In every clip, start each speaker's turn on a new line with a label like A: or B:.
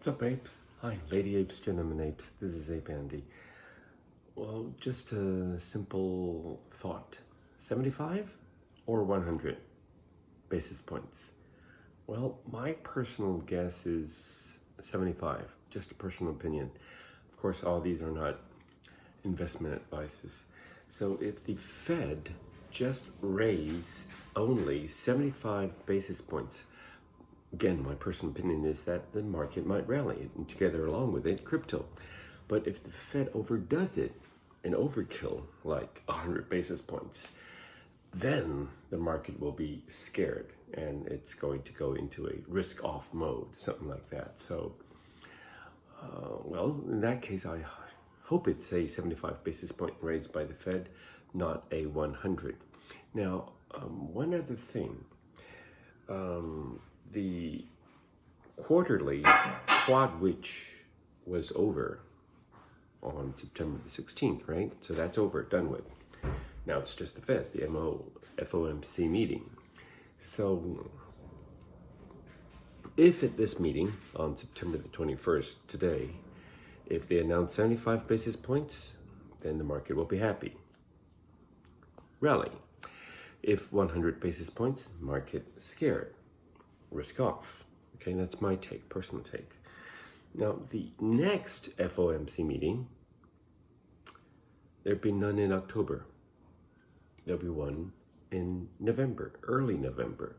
A: What's up, apes? Hi, lady apes, gentlemen apes. This is ApeAndy. Well, just a simple thought. 75 or 100 basis points? Well, my personal guess is 75, just a personal opinion. Of course, all these are not investment advices. So if the Fed just raise only 75 basis points, again, my personal opinion is that the market might rally, and together along with it, crypto. But if the Fed overdoes it, an overkill, like 100 basis points, then the market will be scared and it's going to go into a risk-off mode, something like that. So, well, in that case, I hope it's a 75 basis point raise by the Fed, not a 100. Now, one other thing. The quarterly quad which was over on September the 16th, right? So that's over, done with. Now it's just the Fed, the FOMC meeting. So if at this meeting on September the 21st, today, if they announce 75 basis points, then the market will be happy. Rally. If 100 basis points, market scared. Risk off. Okay, that's my take, personal take. Now, the next FOMC meeting, there'll be none in October. There'll be one in November, early November.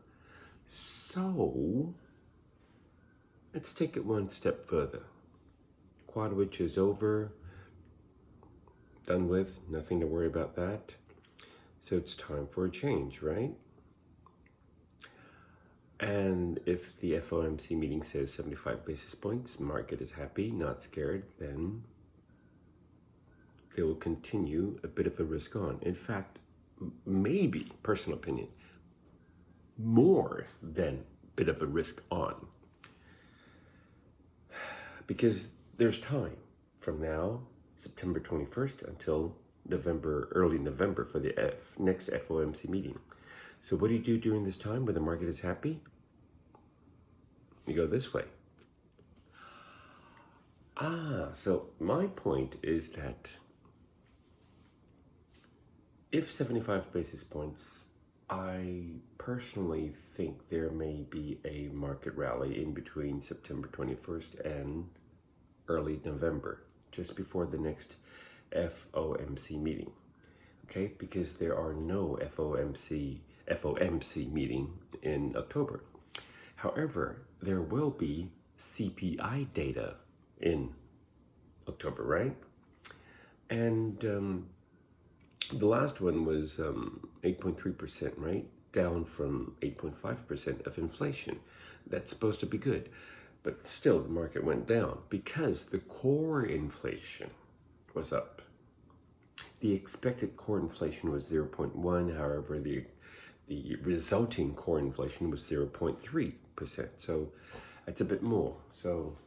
A: So, let's take it one step further. Quadwitch is over, done with, nothing to worry about that. So it's time for a change, right? And if the FOMC meeting says 75 basis points, market is happy, not scared, then they will continue a bit of a risk on. In fact, maybe, personal opinion, more than a bit of a risk on. Because there's time from now, September 21st, until November, early November for the next FOMC meeting. So what do you do during this time when the market is happy? You go this way. So my point is that if 75 basis points, I personally think there may be a market rally in between September 21st and early November, just before the next FOMC meeting. Okay, because there are no FOMC meeting in October. However, there will be CPI data in October, right? And the last one was 8.3%, right? Down from 8.5% of inflation. That's supposed to be good. But still, the market went down because the core inflation was up. The expected core inflation was 0.1, however, the resulting core inflation was 0.3%. So that's a bit more. So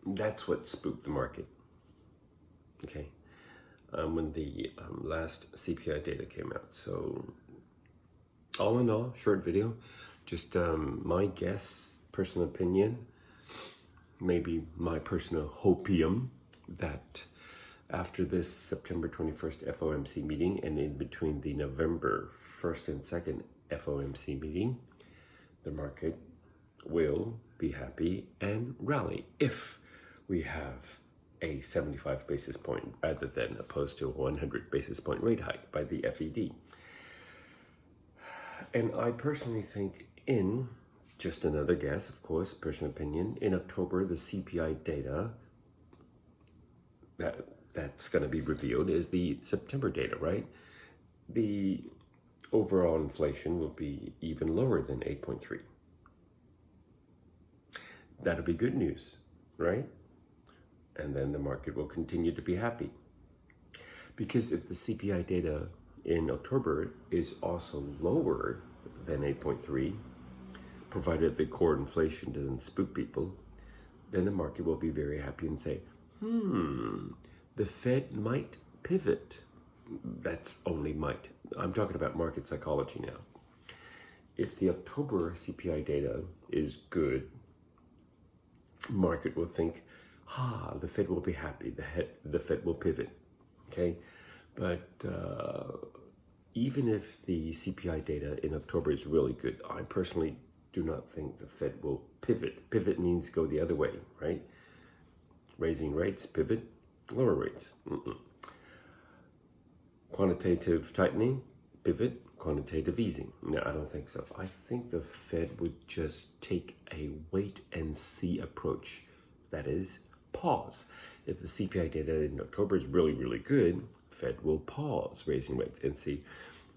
A: that's what spooked the market. Okay. When the last CPI data came out. So all in all, short video, just my guess, personal opinion, maybe my personal hopium that after this September 21st FOMC meeting and in between the November 1st and 2nd FOMC meeting, the market will be happy and rally if we have a 75 basis point rather than opposed to a 100 basis point rate hike by the FED. And I personally think in, just another guess, of course, personal opinion, in October, the CPI data that's going to be revealed is the September data, right? The overall inflation will be even lower than 8.3. That'll be good news, right? And then the market will continue to be happy. Because if the CPI data in October is also lower than 8.3, provided the core inflation doesn't spook people, then the market will be very happy and say, the Fed might pivot. That's only might. I'm talking about market psychology now. If the October CPI data is good, market will think, the Fed will be happy, the Fed will pivot, okay? But even if the CPI data in October is really good, I personally do not think the Fed will pivot. Pivot means go the other way, right? Raising rates, pivot, lower rates. Quantitative tightening, pivot, quantitative easing. No, I don't think so. I think the Fed would just take a wait and see approach. That is, pause. If the CPI data in October is really, really good, Fed will pause raising rates and see,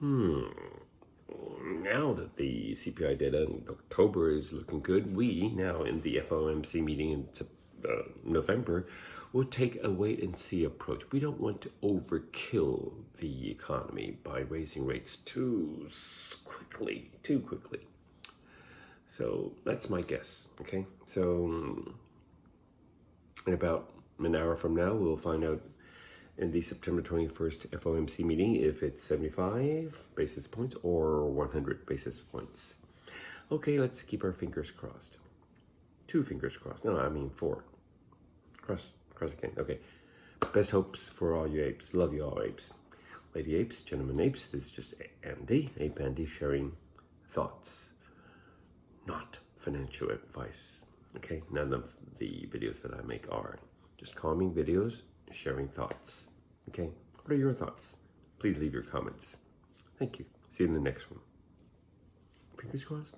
A: now that the CPI data in October is looking good, we now in the FOMC meeting in November will take a wait and see approach. We don't want to overkill the economy by raising rates too quickly. So that's my guess, okay? So in about an hour from now, we'll find out in the September 21st FOMC meeting if it's 75 basis points or 100 basis points. Okay, let's keep our fingers crossed. 2 fingers crossed. No, I mean 4. Cross again. Okay. Best hopes for all you apes. Love you all apes. Lady apes, gentlemen apes, this is just Andy, ApeAndy, sharing thoughts, not financial advice. Okay, none of the videos that I make are. Just calming videos, sharing thoughts. Okay, what are your thoughts? Please leave your comments. Thank you. See you in the next one. Fingers crossed.